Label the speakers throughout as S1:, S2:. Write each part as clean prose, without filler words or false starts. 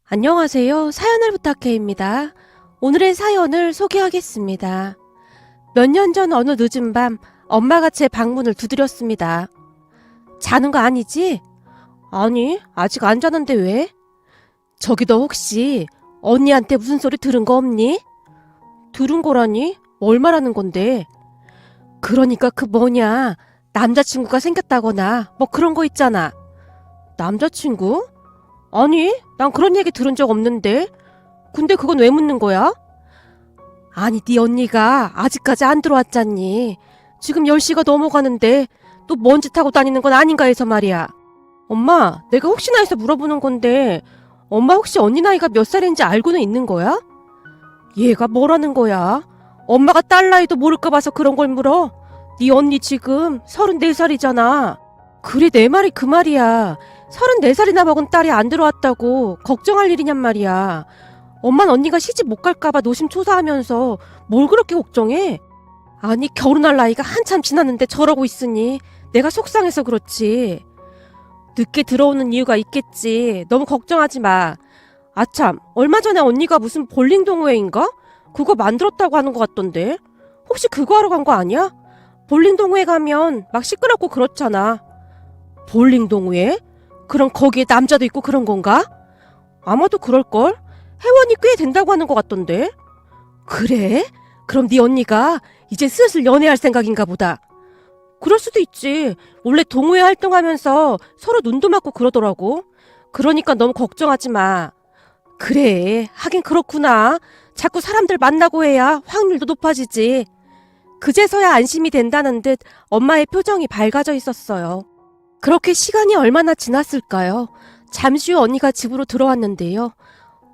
S1: 안녕하세요. 사연을 부탁해입니다. 오늘의 사연을 소개하겠습니다. 몇 년 전 어느 늦은 밤 엄마가 제 방문을 두드렸습니다. 자는 거 아니지? 아니, 아직 안 자는데 왜? 저기 너 혹시 언니한테 무슨 소리 들은 거 없니? 들은 거라니? 뭘 말하는 건데? 그러니까 그 뭐냐, 남자친구가 생겼다거나 뭐 그런 거 있잖아. 남자친구? 아니, 난 그런 얘기 들은 적 없는데. 근데 그건 왜 묻는 거야? 아니, 네 언니가 아직까지 안 들어왔잖니. 지금 10시가 넘어가는데 또 뭔 짓 하고 다니는 건 아닌가 해서 말이야. 엄마, 내가 혹시나 해서 물어보는 건데 엄마 혹시 언니 나이가 몇 살인지 알고는 있는 거야? 얘가 뭐라는 거야? 엄마가 딸 나이도 모를까 봐서 그런 걸 물어? 네 언니 지금 34살이잖아. 그래, 내 말이 그 말이야. 34살이나 먹은 딸이 안 들어왔다고 걱정할 일이냔 말이야. 엄만 언니가 시집 못 갈까봐 노심초사하면서 뭘 그렇게 걱정해? 아니, 결혼할 나이가 한참 지났는데 저러고 있으니 내가 속상해서 그렇지. 늦게 들어오는 이유가 있겠지. 너무 걱정하지 마. 아참, 얼마 전에 언니가 무슨 볼링 동호회인가? 그거 만들었다고 하는 것 같던데. 혹시 그거 하러 간 거 아니야? 볼링 동호회 가면 막 시끄럽고 그렇잖아. 볼링 동호회? 그럼 거기에 남자도 있고 그런 건가? 아마도 그럴걸? 회원이 꽤 된다고 하는 것 같던데. 그래? 그럼 네 언니가 이제 슬슬 연애할 생각인가 보다. 그럴 수도 있지. 원래 동호회 활동하면서 서로 눈도 맞고 그러더라고. 그러니까 너무 걱정하지 마. 그래, 하긴 그렇구나. 자꾸 사람들 만나고 해야 확률도 높아지지. 그제서야 안심이 된다는 듯 엄마의 표정이 밝아져 있었어요. 그렇게 시간이 얼마나 지났을까요? 잠시 후 언니가 집으로 들어왔는데요.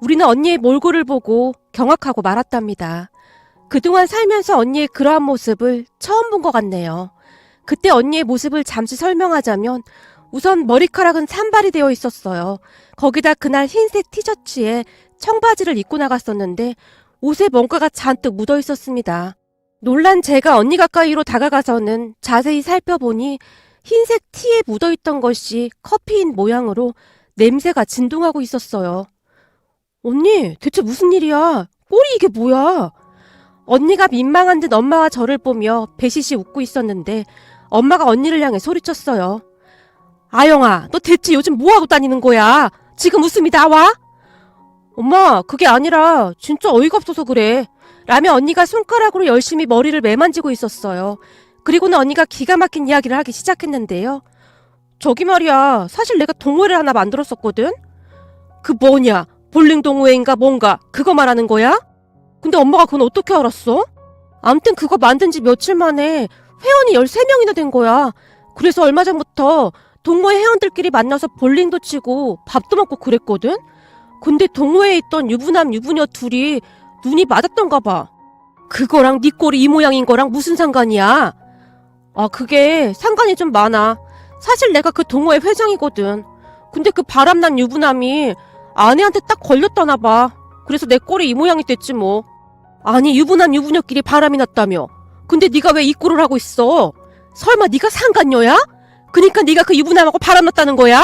S1: 우리는 언니의 몰골을 보고 경악하고 말았답니다. 그동안 살면서 언니의 그러한 모습을 처음 본 것 같네요. 그때 언니의 모습을 잠시 설명하자면 우선 머리카락은 산발이 되어 있었어요. 거기다 그날 흰색 티셔츠에 청바지를 입고 나갔었는데 옷에 뭔가가 잔뜩 묻어 있었습니다. 놀란 제가 언니 가까이로 다가가서는 자세히 살펴보니 흰색 티에 묻어있던 것이 커피인 모양으로 냄새가 진동하고 있었어요. 언니, 대체 무슨 일이야? 꼴이 이게 뭐야? 언니가 민망한 듯 엄마와 저를 보며 배시시 웃고 있었는데 엄마가 언니를 향해 소리쳤어요. 아영아, 너 대체 요즘 뭐하고 다니는 거야? 지금 웃음이 나와? 엄마, 그게 아니라 진짜 어이가 없어서 그래. 라며 언니가 손가락으로 열심히 머리를 매만지고 있었어요. 그리고는 언니가 기가 막힌 이야기를 하기 시작했는데요. 저기 말이야, 사실 내가 동호회를 하나 만들었었거든? 그 뭐냐, 볼링 동호회인가 뭔가 그거 말하는 거야? 근데 엄마가 그건 어떻게 알았어? 암튼 그거 만든 지 며칠 만에 회원이 13명이나 된 거야. 그래서 얼마 전부터 동호회 회원들끼리 만나서 볼링도 치고 밥도 먹고 그랬거든? 근데 동호회에 있던 유부남 유부녀 둘이 눈이 맞았던가 봐. 그거랑 네 꼴이 이 모양인 거랑 무슨 상관이야? 아, 그게 상관이 좀 많아. 사실 내가 그 동호회 회장이거든. 근데 그 바람난 유부남이 아내한테 딱 걸렸다나 봐. 그래서 내 꼴이 이 모양이 됐지 뭐. 아니, 유부남 유부녀끼리 바람이 났다며. 근데 네가 왜 이 꼴을 하고 있어? 설마 네가 상간녀야? 그니까 네가 그 유부남하고 바람났다는 거야?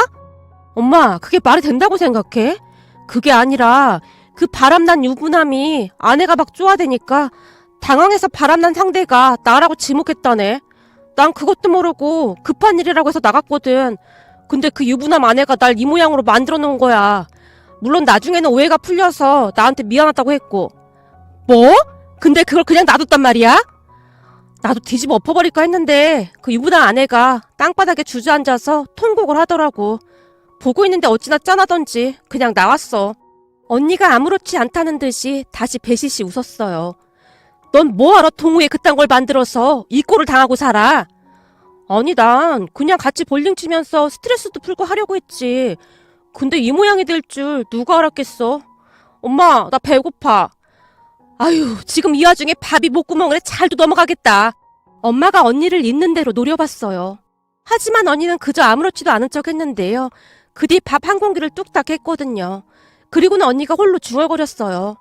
S1: 엄마, 그게 말이 된다고 생각해? 그게 아니라 그 바람난 유부남이 아내가 막 쪼아대니까 당황해서 바람난 상대가 나라고 지목했다네. 난 그것도 모르고 급한 일이라고 해서 나갔거든. 근데 그 유부남 아내가 날 이 모양으로 만들어 놓은 거야. 물론 나중에는 오해가 풀려서 나한테 미안하다고 했고. 뭐? 근데 그걸 그냥 놔뒀단 말이야? 나도 뒤집어 엎어버릴까 했는데 그 유부남 아내가 땅바닥에 주저앉아서 통곡을 하더라고. 보고 있는데 어찌나 짠하던지 그냥 나왔어. 언니가 아무렇지 않다는 듯이 다시 배시시 웃었어요. 넌 뭐하러 동호회 그딴 걸 만들어서 이 꼴을 당하고 살아? 아니, 난 그냥 같이 볼링 치면서 스트레스도 풀고 하려고 했지. 근데 이 모양이 될 줄 누가 알았겠어? 엄마, 나 배고파. 아유, 지금 이 와중에 밥이 목구멍에 잘도 넘어가겠다. 엄마가 언니를 있는 대로 노려봤어요. 하지만 언니는 그저 아무렇지도 않은 척 했는데요. 그 뒤 밥 한 공기를 뚝딱 했거든요. 그리고는 언니가 홀로 중얼거렸어요.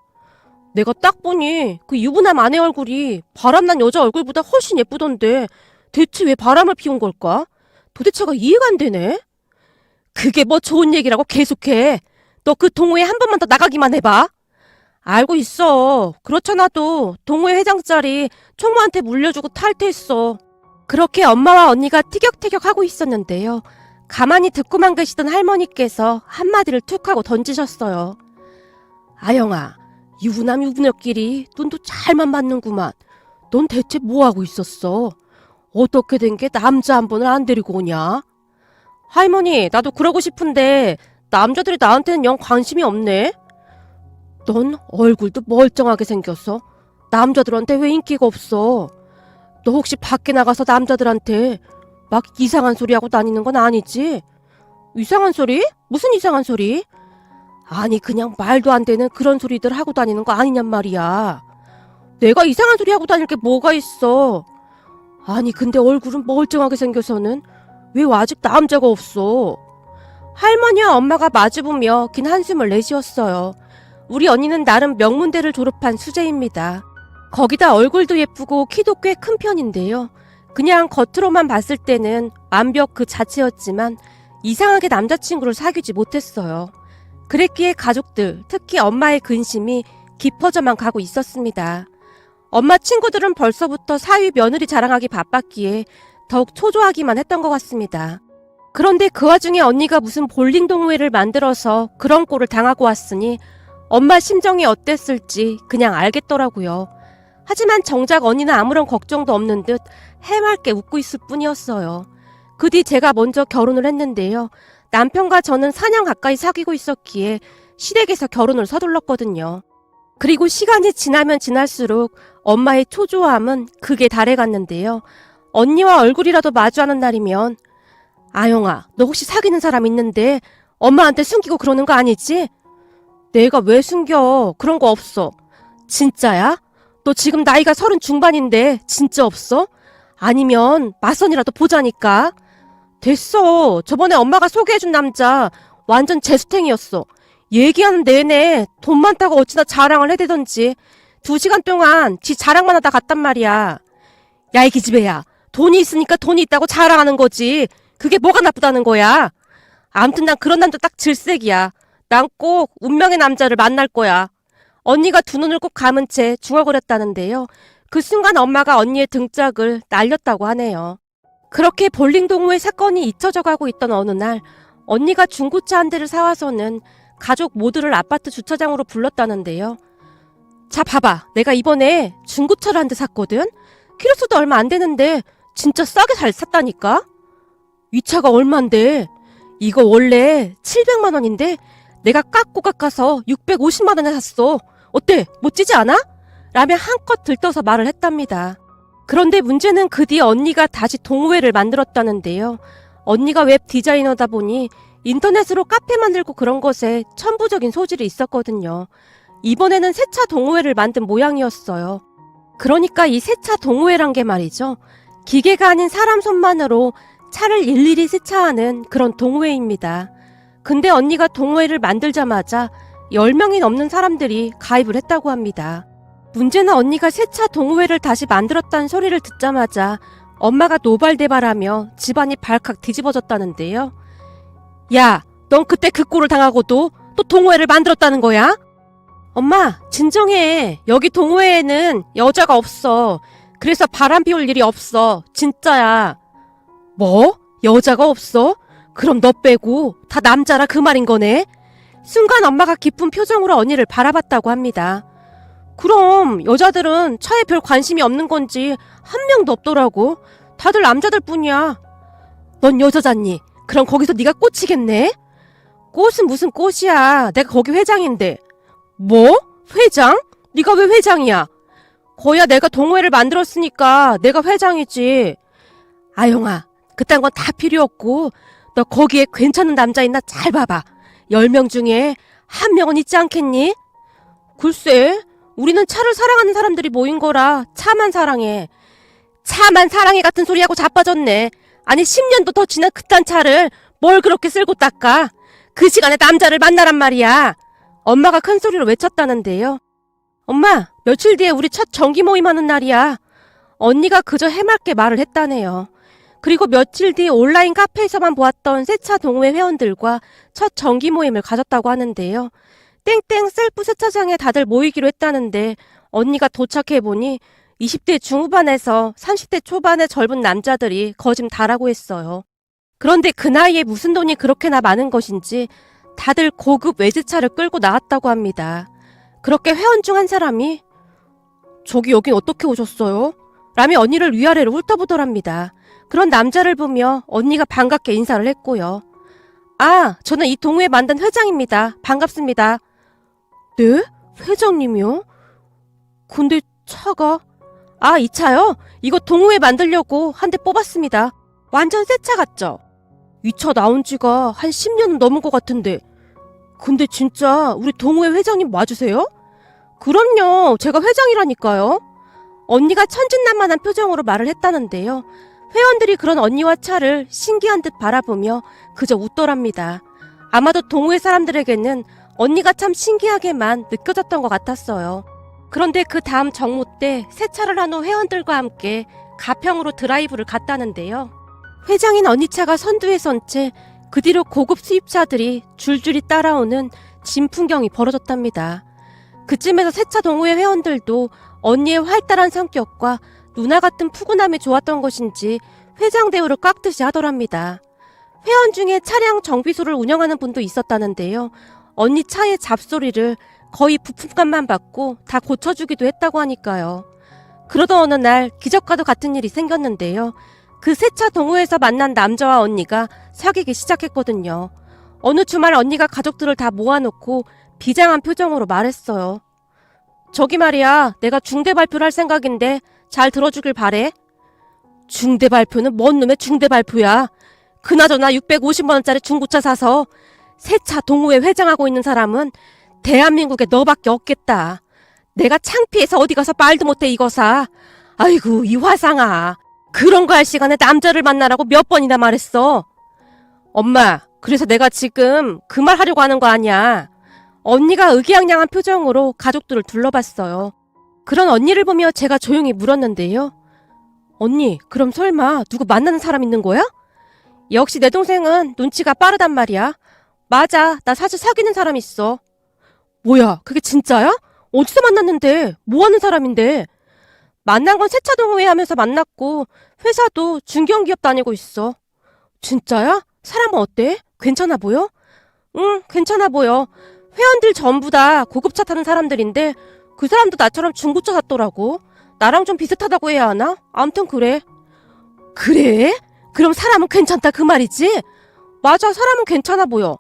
S1: 내가 딱 보니 그 유부남 아내 얼굴이 바람난 여자 얼굴보다 훨씬 예쁘던데 대체 왜 바람을 피운 걸까? 도대체가 이해가 안 되네. 그게 뭐 좋은 얘기라고 계속해. 너 그 동호회 한 번만 더 나가기만 해봐. 알고 있어. 그렇잖아도 동호회 회장 자리 총무한테 물려주고 탈퇴했어. 그렇게 엄마와 언니가 티격태격 하고 있었는데요. 가만히 듣고만 계시던 할머니께서 한마디를 툭 하고 던지셨어요. 아영아, 유부남 유부녀끼리 눈도 잘만 맞는구만. 넌 대체 뭐하고 있었어? 어떻게 된 게 남자 한 번을 안 데리고 오냐? 할머니, 나도 그러고 싶은데 남자들이 나한테는 영 관심이 없네. 넌 얼굴도 멀쩡하게 생겼어. 남자들한테 왜 인기가 없어? 너 혹시 밖에 나가서 남자들한테 막 이상한 소리 하고 다니는 건 아니지? 이상한 소리? 무슨 이상한 소리? 아니 그냥 말도 안 되는 그런 소리들 하고 다니는 거 아니냔 말이야. 내가 이상한 소리 하고 다닐 게 뭐가 있어. 아니 근데 얼굴은 멀쩡하게 생겨서는 왜 아직 남자가 없어? 할머니와 엄마가 마주보며 긴 한숨을 내쉬었어요. 우리 언니는 나름 명문대를 졸업한 수재입니다. 거기다 얼굴도 예쁘고 키도 꽤 큰 편인데요. 그냥 겉으로만 봤을 때는 완벽 그 자체였지만 이상하게 남자친구를 사귀지 못했어요. 그랬기에 가족들, 특히 엄마의 근심이 깊어져만 가고 있었습니다. 엄마 친구들은 벌써부터 사위 며느리 자랑하기 바빴기에 더욱 초조하기만 했던 것 같습니다. 그런데 그 와중에 언니가 무슨 볼링 동호회를 만들어서 그런 꼴을 당하고 왔으니 엄마 심정이 어땠을지 그냥 알겠더라고요. 하지만 정작 언니는 아무런 걱정도 없는 듯 해맑게 웃고 있을 뿐이었어요. 그 뒤 제가 먼저 결혼을 했는데요. 남편과 저는 4년 가까이 사귀고 있었기에 시댁에서 결혼을 서둘렀거든요. 그리고 시간이 지나면 지날수록 엄마의 초조함은 극에 달해갔는데요. 언니와 얼굴이라도 마주하는 날이면 아영아, 너 혹시 사귀는 사람 있는데 엄마한테 숨기고 그러는 거 아니지? 내가 왜 숨겨? 그런 거 없어. 진짜야? 너 지금 나이가 30 중반인데 진짜 없어? 아니면 맞선이라도 보자니까. 됐어. 저번에 엄마가 소개해준 남자 완전 재수탱이였어. 얘기하는 내내 돈 많다고 어찌나 자랑을 해대던지 2시간 동안 지 자랑만 하다 갔단 말이야. 야, 이 기집애야. 돈이 있으니까 돈이 있다고 자랑하는 거지. 그게 뭐가 나쁘다는 거야. 아무튼 난 그런 남자 딱 질색이야. 난 꼭 운명의 남자를 만날 거야. 언니가 두 눈을 꼭 감은 채 중얼거렸다는데요. 그 순간 엄마가 언니의 등짝을 날렸다고 하네요. 그렇게 볼링 동호회 사건이 잊혀져 가고 있던 어느 날 언니가 중고차 한 대를 사와서는 가족 모두를 아파트 주차장으로 불렀다는데요. 자, 봐봐. 내가 이번에 중고차를 한 대 샀거든? 키로수도 얼마 안 되는데 진짜 싸게 잘 샀다니까? 이 차가 얼만데? 이거 원래 700만 원인데 내가 깎아서 650만 원에 샀어. 어때? 멋지지 않아? 라며 한껏 들떠서 말을 했답니다. 그런데 문제는 그 뒤 언니가 다시 동호회를 만들었다는데요. 언니가 웹 디자이너다 보니 인터넷으로 카페 만들고 그런 것에 천부적인 소질이 있었거든요. 이번에는 세차 동호회를 만든 모양이었어요. 그러니까 이 세차 동호회란 게 말이죠. 기계가 아닌 사람 손만으로 차를 일일이 세차하는 그런 동호회입니다. 근데 언니가 동호회를 만들자마자 10명이 넘는 사람들이 가입을 했다고 합니다. 문제는 언니가 세차 동호회를 다시 만들었다는 소리를 듣자마자 엄마가 노발대발하며 집안이 발칵 뒤집어졌다는데요. 야, 넌 그때 그 꼴을 당하고도 또 동호회를 만들었다는 거야? 엄마, 진정해. 여기 동호회에는 여자가 없어. 그래서 바람 피울 일이 없어. 진짜야. 뭐? 여자가 없어? 그럼 너 빼고 다 남자라 그 말인 거네? 순간 엄마가 기쁜 표정으로 언니를 바라봤다고 합니다. 그럼 여자들은 차에 별 관심이 없는 건지 한 명도 없더라고. 다들 남자들 뿐이야. 넌 여자잖니? 그럼 거기서 네가 꽂히겠네? 꽃은 무슨 꽃이야. 내가 거기 회장인데. 뭐? 회장? 네가 왜 회장이야? 거야 내가 동호회를 만들었으니까 내가 회장이지. 아영아, 그딴 건 다 필요 없고 너 거기에 괜찮은 남자 있나 잘 봐봐. 10명 중에 한 명은 있지 않겠니? 글쎄, 우리는 차를 사랑하는 사람들이 모인 거라 차만 사랑해. 차만 사랑해 같은 소리하고 자빠졌네. 아니 10년도 더 지난 그딴 차를 뭘 그렇게 쓸고 닦아. 그 시간에 남자를 만나란 말이야. 엄마가 큰 소리로 외쳤다는데요. 엄마, 며칠 뒤에 우리 첫 정기 모임하는 날이야. 언니가 그저 해맑게 말을 했다네요. 그리고 며칠 뒤 온라인 카페에서만 보았던 세차 동호회 회원들과 첫 정기 모임을 가졌다고 하는데요. 땡땡 셀프 세차장에 다들 모이기로 했다는데 언니가 도착해보니 20대 중후반에서 30대 초반의 젊은 남자들이 거짐다라고 했어요. 그런데 그 나이에 무슨 돈이 그렇게나 많은 것인지 다들 고급 외제차를 끌고 나왔다고 합니다. 그렇게 회원 중 한 사람이 저기 여긴 어떻게 오셨어요? 라며 언니를 위아래로 훑어보더랍니다. 그런 남자를 보며 언니가 반갑게 인사를 했고요. 아, 저는 이 동호회 만든 회장입니다. 반갑습니다. 네? 회장님이요? 근데 차가... 아, 이 차요? 이거 동호회 만들려고 한 대 뽑았습니다. 완전 새 차 같죠? 이 차 나온 지가 한 10년은 넘은 것 같은데. 근데 진짜 우리 동호회 회장님 맞으세요? 그럼요. 제가 회장이라니까요. 언니가 천진난만한 표정으로 말을 했다는데요. 회원들이 그런 언니와 차를 신기한 듯 바라보며 그저 웃더랍니다. 아마도 동호회 사람들에게는 언니가 참 신기하게만 느껴졌던 것 같았어요. 그런데 그 다음 정모 때 세차를 한 후 회원들과 함께 가평으로 드라이브를 갔다는데요. 회장인 언니 차가 선두에 선 채 그 뒤로 고급 수입차들이 줄줄이 따라오는 진풍경이 벌어졌답니다. 그쯤에서 세차 동호회 회원들도 언니의 활달한 성격과 누나 같은 푸근함이 좋았던 것인지 회장 대우를 깎듯이 하더랍니다. 회원 중에 차량 정비소를 운영하는 분도 있었다는데요. 언니 차의 잡소리를 거의 부품값만 받고 다 고쳐주기도 했다고 하니까요. 그러던 어느 날 기적과도 같은 일이 생겼는데요. 그 세차 동호회에서 만난 남자와 언니가 사귀기 시작했거든요. 어느 주말 언니가 가족들을 다 모아놓고 비장한 표정으로 말했어요. 저기 말이야, 내가 중대 발표를 할 생각인데 잘 들어주길 바래. 중대 발표는 뭔 놈의 중대 발표야. 그나저나 650만원짜리 중고차 사서 세차 동호회 회장하고 있는 사람은 대한민국에 너밖에 없겠다. 내가 창피해서 어디 가서 말도 못해 이거 사. 아이고 이 화상아. 그런 거 할 시간에 남자를 만나라고 몇 번이나 말했어. 엄마, 그래서 내가 지금 그 말 하려고 하는 거 아니야. 언니가 의기양양한 표정으로 가족들을 둘러봤어요. 그런 언니를 보며 제가 조용히 물었는데요. 언니, 그럼 설마 누구 만나는 사람 있는 거야? 역시 내 동생은 눈치가 빠르단 말이야. 맞아, 나 사실 사귀는 사람 있어. 뭐야, 그게 진짜야? 어디서 만났는데? 뭐 하는 사람인데? 만난 건 세차 동호회 하면서 만났고 회사도 중견기업 다니고 있어. 진짜야? 사람은 어때? 괜찮아 보여? 응, 괜찮아 보여. 회원들 전부 다 고급차 타는 사람들인데 그 사람도 나처럼 중고차 샀더라고. 나랑 좀 비슷하다고 해야 하나? 아무튼 그래. 그래? 그럼 사람은 괜찮다 그 말이지? 맞아, 사람은 괜찮아 보여.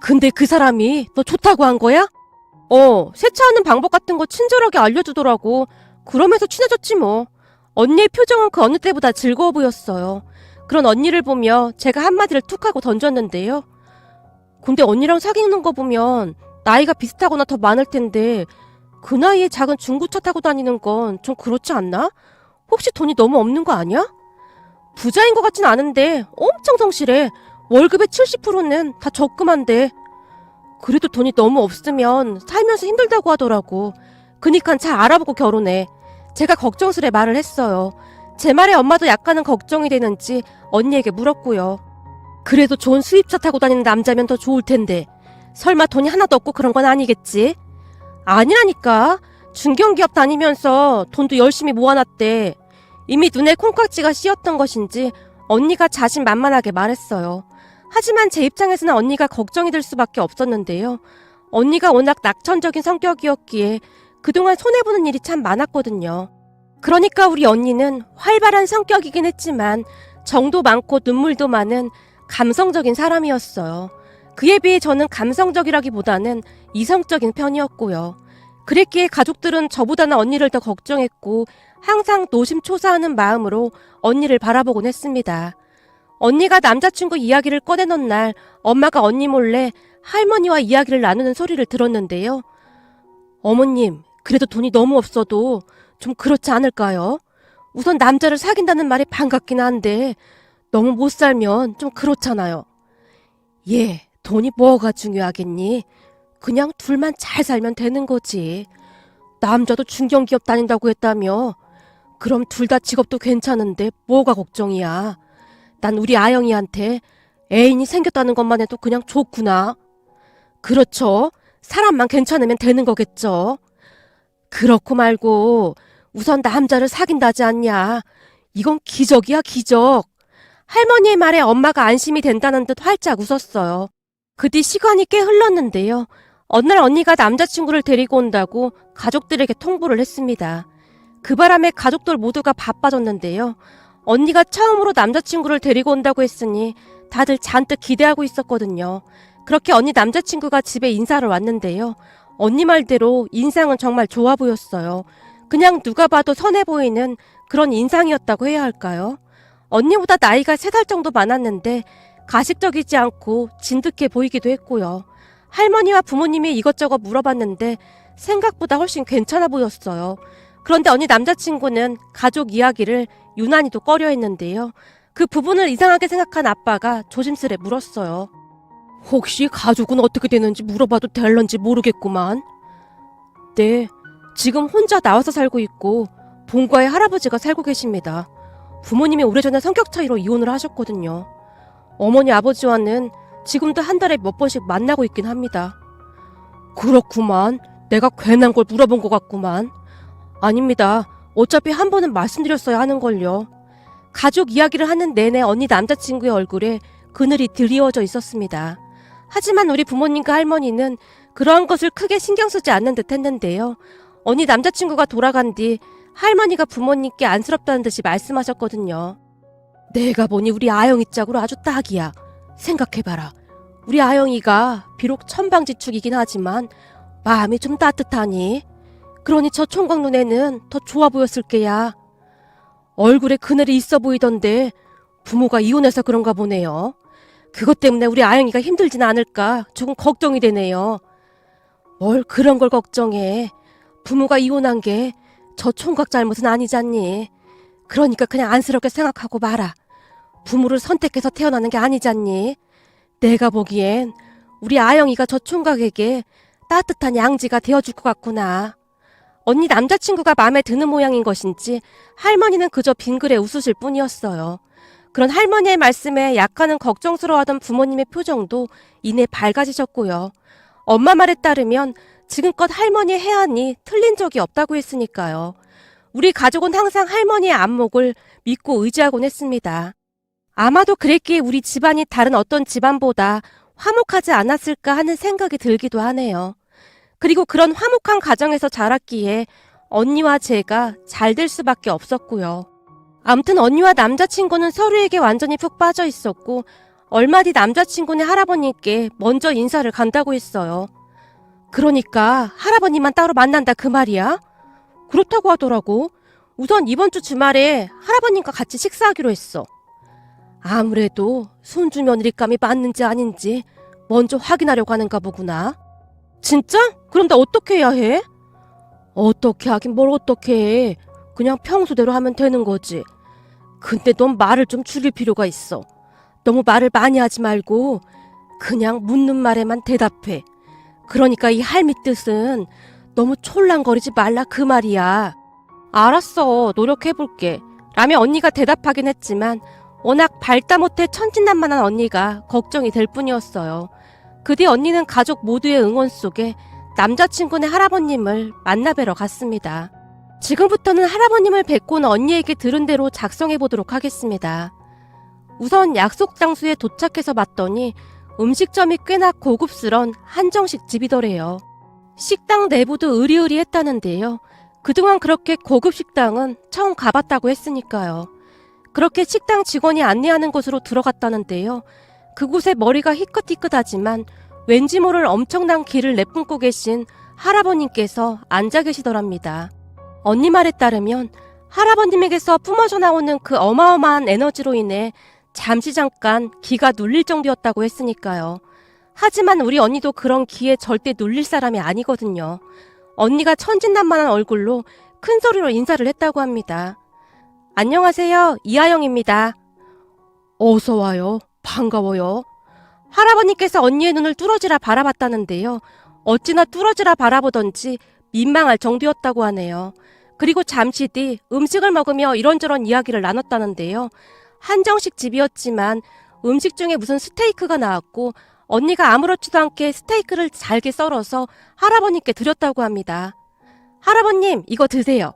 S1: 근데 그 사람이 너 좋다고 한 거야? 세차하는 방법 같은 거 친절하게 알려주더라고. 그러면서 친해졌지 뭐. 언니의 표정은 그 어느 때보다 즐거워 보였어요. 그런 언니를 보며 제가 한마디를 툭 하고 던졌는데요. 근데 언니랑 사귀는 거 보면 나이가 비슷하거나 더 많을 텐데 그 나이에 작은 중고차 타고 다니는 건 좀 그렇지 않나? 혹시 돈이 너무 없는 거 아니야? 부자인 것 같진 않은데 엄청 성실해. 월급의 70%는 다 적금한데. 그래도 돈이 너무 없으면 살면서 힘들다고 하더라고. 그니까 잘 알아보고 결혼해. 제가 걱정스레 말을 했어요. 제 말에 엄마도 약간은 걱정이 되는지 언니에게 물었고요. 그래도 좋은 수입차 타고 다니는 남자면 더 좋을 텐데 설마 돈이 하나도 없고 그런 건 아니겠지? 아니라니까. 중견기업 다니면서 돈도 열심히 모아놨대. 이미 눈에 콩깍지가 씌었던 것인지 언니가 자신만만하게 말했어요. 하지만 제 입장에서는 언니가 걱정이 될 수밖에 없었는데요. 언니가 워낙 낙천적인 성격이었기에 그동안 손해보는 일이 참 많았거든요. 그러니까 우리 언니는 활발한 성격이긴 했지만 정도 많고 눈물도 많은 감성적인 사람이었어요. 그에 비해 저는 감성적이라기보다는 이성적인 편이었고요. 그랬기에 가족들은 저보다는 언니를 더 걱정했고 항상 노심초사하는 마음으로 언니를 바라보곤 했습니다. 언니가 남자친구 이야기를 꺼내놓은 날 엄마가 언니 몰래 할머니와 이야기를 나누는 소리를 들었는데요. 어머님, 그래도 돈이 너무 없어도 좀 그렇지 않을까요? 우선 남자를 사귄다는 말이 반갑긴 한데 너무 못 살면 좀 그렇잖아요. 예, 돈이 뭐가 중요하겠니? 그냥 둘만 잘 살면 되는 거지. 남자도 중견기업 다닌다고 했다며. 그럼 둘 다 직업도 괜찮은데 뭐가 걱정이야. 난 우리 아영이한테 애인이 생겼다는 것만 해도 그냥 좋구나. 그렇죠. 사람만 괜찮으면 되는 거겠죠. 그렇고 말고 우선 남자를 사귄다지 않냐. 이건 기적이야, 기적. 할머니의 말에 엄마가 안심이 된다는 듯 활짝 웃었어요. 그 뒤 시간이 꽤 흘렀는데요. 어느 날 언니가 남자친구를 데리고 온다고 가족들에게 통보를 했습니다. 그 바람에 가족들 모두가 바빠졌는데요. 언니가 처음으로 남자친구를 데리고 온다고 했으니 다들 잔뜩 기대하고 있었거든요. 그렇게 언니 남자친구가 집에 인사를 왔는데요. 언니 말대로 인상은 정말 좋아 보였어요. 그냥 누가 봐도 선해 보이는 그런 인상이었다고 해야 할까요? 언니보다 나이가 3살 정도 많았는데 가식적이지 않고 진득해 보이기도 했고요. 할머니와 부모님이 이것저것 물어봤는데 생각보다 훨씬 괜찮아 보였어요. 그런데 언니 남자친구는 가족 이야기를 유난히도 꺼려했는데요. 그 부분을 이상하게 생각한 아빠가 조심스레 물었어요. 혹시 가족은 어떻게 되는지 물어봐도 될런지 모르겠구만. 네, 지금 혼자 나와서 살고 있고 본가에 할아버지가 살고 계십니다. 부모님이 오래전에 성격 차이로 이혼을 하셨거든요. 어머니 아버지와는 지금도 한 달에 몇 번씩 만나고 있긴 합니다. 그렇구만. 내가 괜한 걸 물어본 것 같구만. 아닙니다. 어차피 한 번은 말씀드렸어야 하는걸요. 가족 이야기를 하는 내내 언니 남자친구의 얼굴에 그늘이 드리워져 있었습니다. 하지만 우리 부모님과 할머니는 그러한 것을 크게 신경 쓰지 않는 듯 했는데요. 언니 남자친구가 돌아간 뒤 할머니가 부모님께 안쓰럽다는 듯이 말씀하셨거든요. 내가 보니 우리 아영이 짝으로 아주 딱이야. 생각해봐라. 우리 아영이가 비록 천방지축이긴 하지만 마음이 좀 따뜻하니. 그러니 저 총각 눈에는 더 좋아 보였을 게야. 얼굴에 그늘이 있어 보이던데 부모가 이혼해서 그런가 보네요. 그것 때문에 우리 아영이가 힘들진 않을까 조금 걱정이 되네요. 뭘 그런 걸 걱정해. 부모가 이혼한 게 저 총각 잘못은 아니잖니. 그러니까 그냥 안쓰럽게 생각하고 말아. 부모를 선택해서 태어나는 게 아니잖니. 내가 보기엔 우리 아영이가 저 총각에게 따뜻한 양지가 되어줄 것 같구나. 언니 남자친구가 마음에 드는 모양인 것인지 할머니는 그저 빙그레 웃으실 뿐이었어요. 그런 할머니의 말씀에 약간은 걱정스러워하던 부모님의 표정도 이내 밝아지셨고요. 엄마 말에 따르면 지금껏 할머니의 해안이 틀린 적이 없다고 했으니까요. 우리 가족은 항상 할머니의 안목을 믿고 의지하곤 했습니다. 아마도 그랬기에 우리 집안이 다른 어떤 집안보다 화목하지 않았을까 하는 생각이 들기도 하네요. 그리고 그런 화목한 가정에서 자랐기에 언니와 제가 잘 될 수밖에 없었고요. 암튼 언니와 남자친구는 서로에게 완전히 푹 빠져 있었고 얼마 뒤 남자친구네 할아버님께 먼저 인사를 간다고 했어요. 그러니까 할아버님만 따로 만난다 그 말이야? 그렇다고 하더라고. 우선 이번 주 주말에 할아버님과 같이 식사하기로 했어. 아무래도 손주 며느리감이 맞는지 아닌지 먼저 확인하려고 하는가 보구나. 진짜? 그럼 나 어떻게 해야 해? 어떻게 하긴 뭘 어떻게 해. 그냥 평소대로 하면 되는 거지. 근데 넌 말을 좀 줄일 필요가 있어. 너무 말을 많이 하지 말고 그냥 묻는 말에만 대답해. 그러니까 이 할미 뜻은 너무 촐랑거리지 말라 그 말이야. 알았어. 노력해볼게. 라며 언니가 대답하긴 했지만 워낙 발다 못해 천진난만한 언니가 걱정이 될 뿐이었어요. 그 뒤 언니는 가족 모두의 응원 속에 남자친구네 할아버님을 만나뵈러 갔습니다. 지금부터는 할아버님을 뵙고는 언니에게 들은 대로 작성해보도록 하겠습니다. 우선 약속 장소에 도착해서 봤더니 음식점이 꽤나 고급스런 한정식 집이더래요. 식당 내부도 으리으리했다는데요. 그동안 그렇게 고급 식당은 처음 가봤다고 했으니까요. 그렇게 식당 직원이 안내하는 곳으로 들어갔다는데요. 그곳에 머리가 희끗희끗하지만 왠지 모를 엄청난 기를 내뿜고 계신 할아버님께서 앉아 계시더랍니다. 언니 말에 따르면 할아버님에게서 뿜어져 나오는 그 어마어마한 에너지로 인해 잠시 잠깐 기가 눌릴 정도였다고 했으니까요. 하지만 우리 언니도 그런 기에 절대 눌릴 사람이 아니거든요. 언니가 천진난만한 얼굴로 큰 소리로 인사를 했다고 합니다. 안녕하세요. 이하영입니다. 어서 와요. 반가워요. 할아버님께서 언니의 눈을 뚫어지라 바라봤다는데요. 어찌나 뚫어지라 바라보던지 민망할 정도였다고 하네요. 그리고 잠시 뒤 음식을 먹으며 이런저런 이야기를 나눴다는데요. 한정식 집이었지만 음식 중에 무슨 스테이크가 나왔고 언니가 아무렇지도 않게 스테이크를 잘게 썰어서 할아버님께 드렸다고 합니다. 할아버님, 이거 드세요.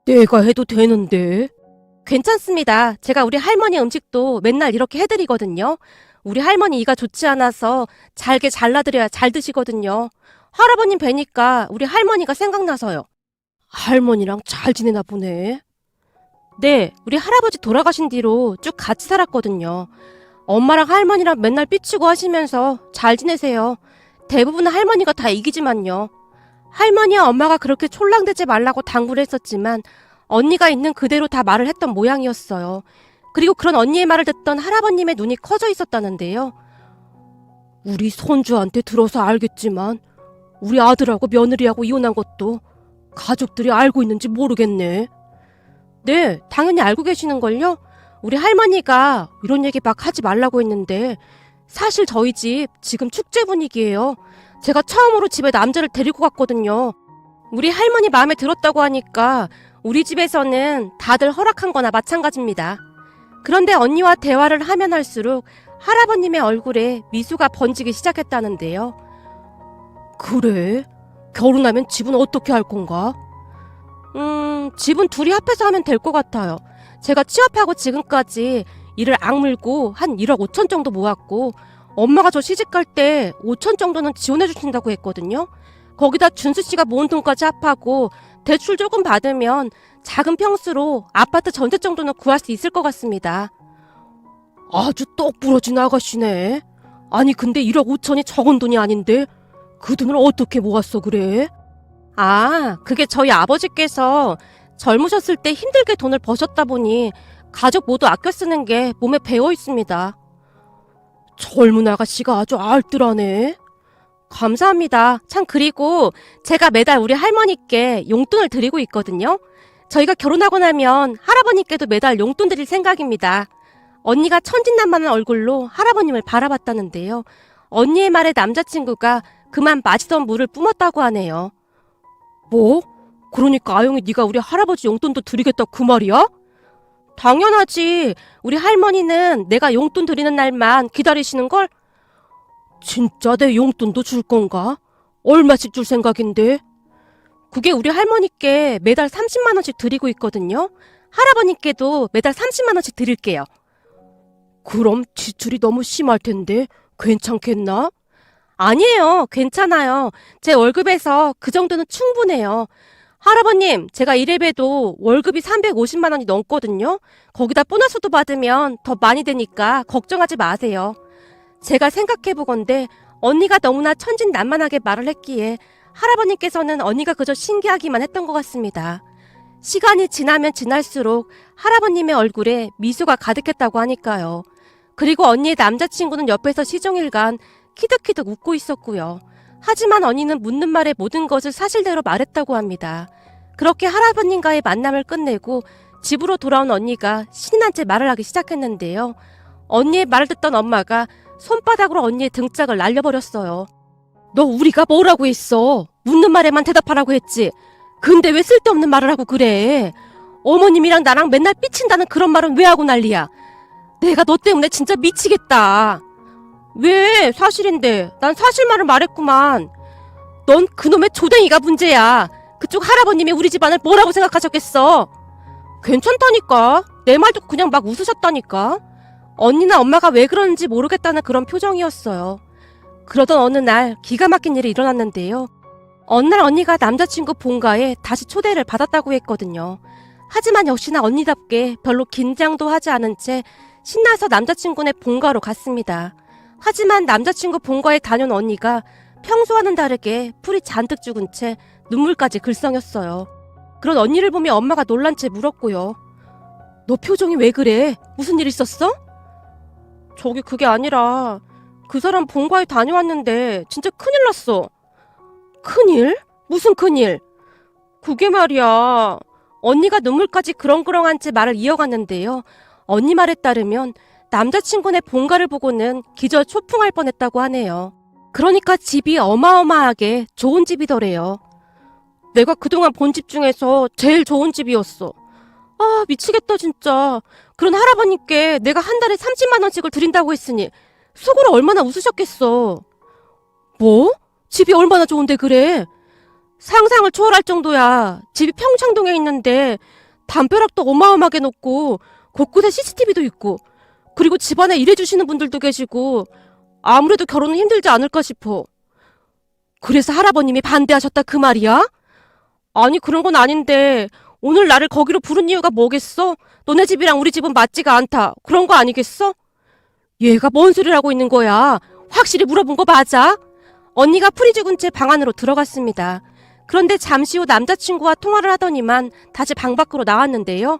S1: 내가 해도 되는데? 괜찮습니다. 제가 우리 할머니 음식도 맨날 이렇게 해드리거든요. 우리 할머니 이가 좋지 않아서 잘게 잘라드려야 잘 드시거든요. 할아버님 뵈니까 우리 할머니가 생각나서요. 할머니랑 잘 지내나 보네. 네, 우리 할아버지 돌아가신 뒤로 쭉 같이 살았거든요. 엄마랑 할머니랑 맨날 삐치고 하시면서 잘 지내세요. 대부분 할머니가 다 이기지만요. 할머니와 엄마가 그렇게 촐랑대지 말라고 당부를 했었지만 언니가 있는 그대로 다 말을 했던 모양이었어요. 그리고 그런 언니의 말을 듣던 할아버님의 눈이 커져 있었다는데요. 우리 손주한테 들어서 알겠지만 우리 아들하고 며느리하고 이혼한 것도 가족들이 알고 있는지 모르겠네. 네, 당연히 알고 계시는걸요? 우리 할머니가 이런 얘기 막 하지 말라고 했는데 사실 저희 집 지금 축제 분위기예요. 제가 처음으로 집에 남자를 데리고 갔거든요. 우리 할머니 마음에 들었다고 하니까 우리 집에서는 다들 허락한 거나 마찬가지입니다. 그런데 언니와 대화를 하면 할수록 할아버님의 얼굴에 미소가 번지기 시작했다는데요. 그래? 결혼하면 집은 어떻게 할 건가? 집은 둘이 합해서 하면 될 것 같아요. 제가 취업하고 지금까지 일을 악물고 한 1억 5천 정도 모았고 엄마가 저 시집갈 때 5천 정도는 지원해 주신다고 했거든요. 거기다 준수 씨가 모은 돈까지 합하고 대출 조금 받으면 작은 평수로 아파트 전세 정도는 구할 수 있을 것 같습니다. 아주 똑부러진 아가씨네. 아니 근데 1억 5천이 적은 돈이 아닌데 그 돈을 어떻게 모았어 그래? 아, 그게 저희 아버지께서 젊으셨을 때 힘들게 돈을 버셨다 보니 가족 모두 아껴 쓰는 게 몸에 배어 있습니다. 젊은 아가씨가 아주 알뜰하네. 감사합니다. 참 그리고 제가 매달 우리 할머니께 용돈을 드리고 있거든요. 저희가 결혼하고 나면 할아버님께도 매달 용돈 드릴 생각입니다. 언니가 천진난만한 얼굴로 할아버님을 바라봤다는데요. 언니의 말에 남자친구가 그만 마시던 물을 뿜었다고 하네요. 뭐? 그러니까 아영이 네가 우리 할아버지 용돈도 드리겠다 그 말이야? 당연하지. 우리 할머니는 내가 용돈 드리는 날만 기다리시는걸? 진짜 내 용돈도 줄 건가? 얼마씩 줄 생각인데? 그게 우리 할머니께 매달 30만 원씩 드리고 있거든요. 할아버님께도 매달 30만 원씩 드릴게요. 그럼 지출이 너무 심할 텐데 괜찮겠나? 아니에요. 괜찮아요. 제 월급에서 그 정도는 충분해요. 할아버님, 제가 이래봬도 월급이 350만 원이 넘거든요. 거기다 보너스도 받으면 더 많이 되니까 걱정하지 마세요. 제가 생각해보건대 언니가 너무나 천진난만하게 말을 했기에 할아버님께서는 언니가 그저 신기하기만 했던 것 같습니다. 시간이 지나면 지날수록 할아버님의 얼굴에 미소가 가득했다고 하니까요. 그리고 언니의 남자친구는 옆에서 시종일관 키득키득 웃고 있었고요. 하지만 언니는 묻는 말에 모든 것을 사실대로 말했다고 합니다. 그렇게 할아버님과의 만남을 끝내고 집으로 돌아온 언니가 신이 난 채 말을 하기 시작했는데요. 언니의 말을 듣던 엄마가 손바닥으로 언니의 등짝을 날려버렸어요. 너 우리가 뭐라고 했어? 묻는 말에만 대답하라고 했지. 근데 왜 쓸데없는 말을 하고 그래? 어머님이랑 나랑 맨날 삐친다는 그런 말은 왜 하고 난리야? 내가 너 때문에 진짜 미치겠다. 왜? 사실인데. 난 사실만을 말했구만. 넌 그놈의 조댕이가 문제야. 그쪽 할아버님이 우리 집안을 뭐라고 생각하셨겠어? 괜찮다니까. 내 말 듣고 그냥 막 웃으셨다니까. 언니나 엄마가 왜 그러는지 모르겠다는 그런 표정이었어요. 그러던 어느 날 기가 막힌 일이 일어났는데요. 어느 날 언니가 남자친구 본가에 다시 초대를 받았다고 했거든요. 하지만 역시나 언니답게 별로 긴장도 하지 않은 채 신나서 남자친구네 본가로 갔습니다. 하지만 남자친구 본가에 다녀온 언니가 평소와는 다르게 풀이 잔뜩 죽은 채 눈물까지 글썽였어요. 그런 언니를 보며 엄마가 놀란 채 물었고요. 너 표정이 왜 그래? 무슨 일 있었어? 저기 그게 아니라 그 사람 본가에 다녀왔는데 진짜 큰일 났어. 큰일? 무슨 큰일? 그게 말이야. 언니가 눈물까지 그렁그렁한 채 말을 이어갔는데요. 언니 말에 따르면 남자친구네 본가를 보고는 기절 초풍할 뻔했다고 하네요. 그러니까 집이 어마어마하게 좋은 집이더래요. 내가 그동안 본 집 중에서 제일 좋은 집이었어. 아, 미치겠다, 진짜. 그런 할아버님께 내가 한 달에 30만 원씩을 드린다고 했으니 속으로 얼마나 웃으셨겠어. 뭐? 집이 얼마나 좋은데 그래? 상상을 초월할 정도야. 집이 평창동에 있는데 담벼락도 어마어마하게 높고 곳곳에 CCTV도 있고 그리고 집안에 일해주시는 분들도 계시고 아무래도 결혼은 힘들지 않을까 싶어. 그래서 할아버님이 반대하셨다 그 말이야? 아니 그런 건 아닌데 오늘 나를 거기로 부른 이유가 뭐겠어? 너네 집이랑 우리 집은 맞지가 않다. 그런 거 아니겠어? 얘가 뭔 소리를 하고 있는 거야? 확실히 물어본 거 맞아? 언니가 풀이 죽은 채 방 안으로 들어갔습니다. 그런데 잠시 후 남자친구와 통화를 하더니만 다시 방 밖으로 나왔는데요.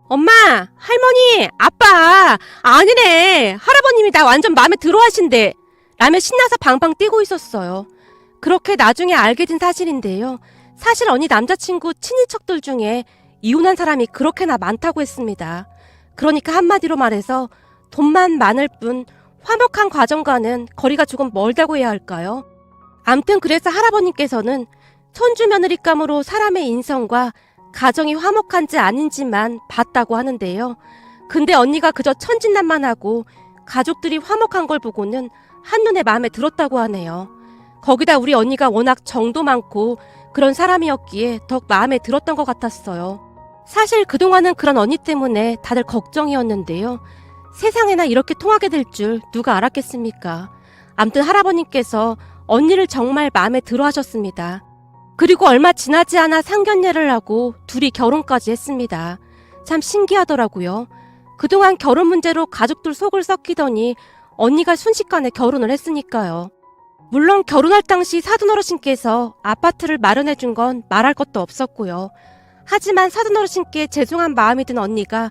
S1: 엄마, 할머니, 아빠, 아니래. 할아버님이 나 완전 마음에 들어 하신대. 라며 신나서 방방 뛰고 있었어요. 그렇게 나중에 알게 된 사실인데요. 사실 언니 남자친구 친인척들 중에 이혼한 사람이 그렇게나 많다고 했습니다. 그러니까 한마디로 말해서 돈만 많을 뿐 화목한 과정과는 거리가 조금 멀다고 해야 할까요? 암튼 그래서 할아버님께서는 손주 며느리감으로 사람의 인성과 가정이 화목한지 아닌지만 봤다고 하는데요. 근데 언니가 그저 천진난만하고 가족들이 화목한 걸 보고는 한눈에 마음에 들었다고 하네요. 거기다 우리 언니가 워낙 정도 많고 그런 사람이었기에 더욱 마음에 들었던 것 같았어요. 사실 그동안은 그런 언니 때문에 다들 걱정이었는데요. 세상에나 이렇게 통하게 될 줄 누가 알았겠습니까? 암튼 할아버님께서 언니를 정말 마음에 들어 하셨습니다. 그리고 얼마 지나지 않아 상견례를 하고 둘이 결혼까지 했습니다. 참 신기하더라고요. 그동안 결혼 문제로 가족들 속을 썩히더니 언니가 순식간에 결혼을 했으니까요. 물론 결혼할 당시 사돈어르신께서 아파트를 마련해준 건 말할 것도 없었고요. 하지만 사돈어르신께 죄송한 마음이 든 언니가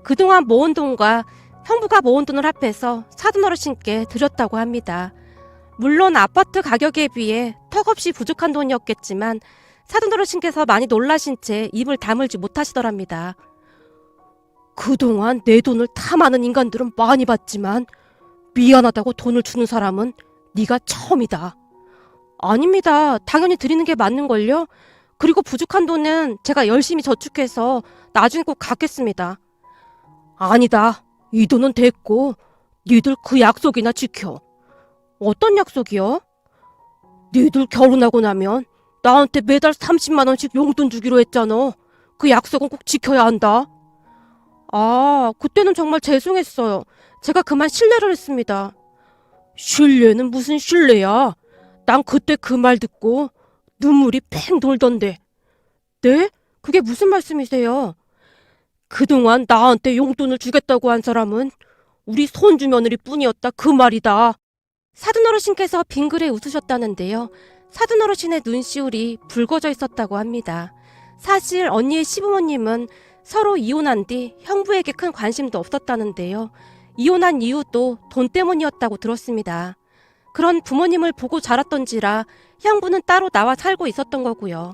S1: 그동안 모은 돈과 형부가 모은 돈을 합해서 사돈어르신께 드렸다고 합니다. 물론 아파트 가격에 비해 턱없이 부족한 돈이었겠지만 사돈어르신께서 많이 놀라신 채 입을 다물지 못하시더랍니다. 그동안 내 돈을 탐하는 인간들은 많이 봤지만 미안하다고 돈을 주는 사람은 네가 처음이다. 아닙니다. 당연히 드리는 게 맞는걸요? 그리고 부족한 돈은 제가 열심히 저축해서 나중에 꼭 갚겠습니다. 아니다. 이 돈은 됐고 니들 그 약속이나 지켜. 어떤 약속이요? 니들 결혼하고 나면 나한테 매달 30만 원씩 용돈 주기로 했잖아. 그 약속은 꼭 지켜야 한다. 아, 그때는 정말 죄송했어요. 제가 그만 실례를 했습니다. 신뢰는 무슨 신뢰야? 난 그때 그 말 듣고 눈물이 팽 돌던데. 네? 그게 무슨 말씀이세요? 그동안 나한테 용돈을 주겠다고 한 사람은 우리 손주 며느리 뿐이었다 그 말이다. 사돈어르신께서 빙그레 웃으셨다는데요. 사돈어르신의 눈시울이 붉어져 있었다고 합니다. 사실 언니의 시부모님은 서로 이혼한 뒤 형부에게 큰 관심도 없었다는데요. 이혼한 이유도 돈 때문이었다고 들었습니다. 그런 부모님을 보고 자랐던지라 형부는 따로 나와 살고 있었던 거고요.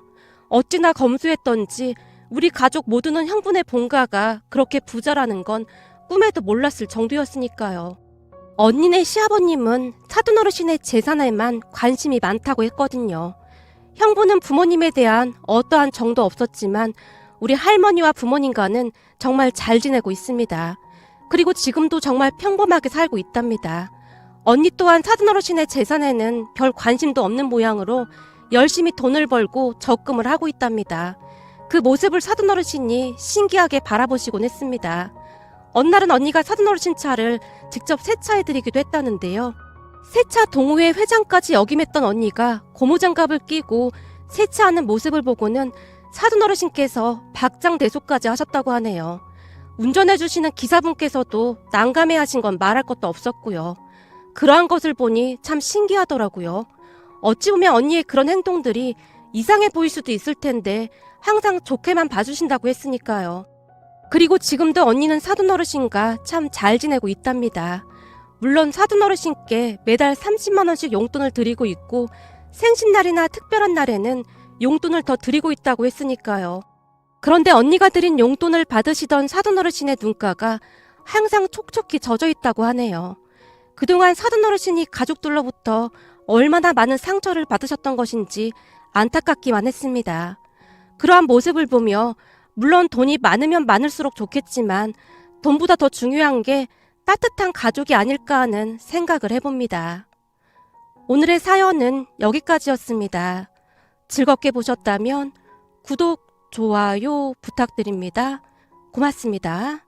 S1: 어찌나 검소했던지 우리 가족 모두는 형부네 본가가 그렇게 부자라는 건 꿈에도 몰랐을 정도였으니까요. 언니네 시아버님은 사돈어르신의 재산에만 관심이 많다고 했거든요. 형부는 부모님에 대한 어떠한 정도 없었지만 우리 할머니와 부모님과는 정말 잘 지내고 있습니다. 그리고 지금도 정말 평범하게 살고 있답니다. 언니 또한 사돈어르신의 재산에는 별 관심도 없는 모양으로 열심히 돈을 벌고 적금을 하고 있답니다. 그 모습을 사돈어르신이 신기하게 바라보시곤 했습니다. 어느 날은 언니가 사돈어르신 차를 직접 세차해드리기도 했다는데요. 세차 동호회 회장까지 역임했던 언니가 고무장갑을 끼고 세차하는 모습을 보고는 사돈어르신께서 박장대소까지 하셨다고 하네요. 운전해주시는 기사분께서도 난감해하신 건 말할 것도 없었고요. 그러한 것을 보니 참 신기하더라고요. 어찌 보면 언니의 그런 행동들이 이상해 보일 수도 있을 텐데 항상 좋게만 봐주신다고 했으니까요. 그리고 지금도 언니는 사돈어르신과 참 잘 지내고 있답니다. 물론 사돈어르신께 매달 30만 원씩 용돈을 드리고 있고 생신날이나 특별한 날에는 용돈을 더 드리고 있다고 했으니까요. 그런데 언니가 드린 용돈을 받으시던 사돈어르신의 눈가가 항상 촉촉히 젖어 있다고 하네요. 그동안 사돈어르신이 가족들로부터 얼마나 많은 상처를 받으셨던 것인지 안타깝기만 했습니다. 그러한 모습을 보며 물론 돈이 많으면 많을수록 좋겠지만 돈보다 더 중요한 게 따뜻한 가족이 아닐까 하는 생각을 해봅니다. 오늘의 사연은 여기까지였습니다. 즐겁게 보셨다면 구독, 좋아요 부탁드립니다. 고맙습니다.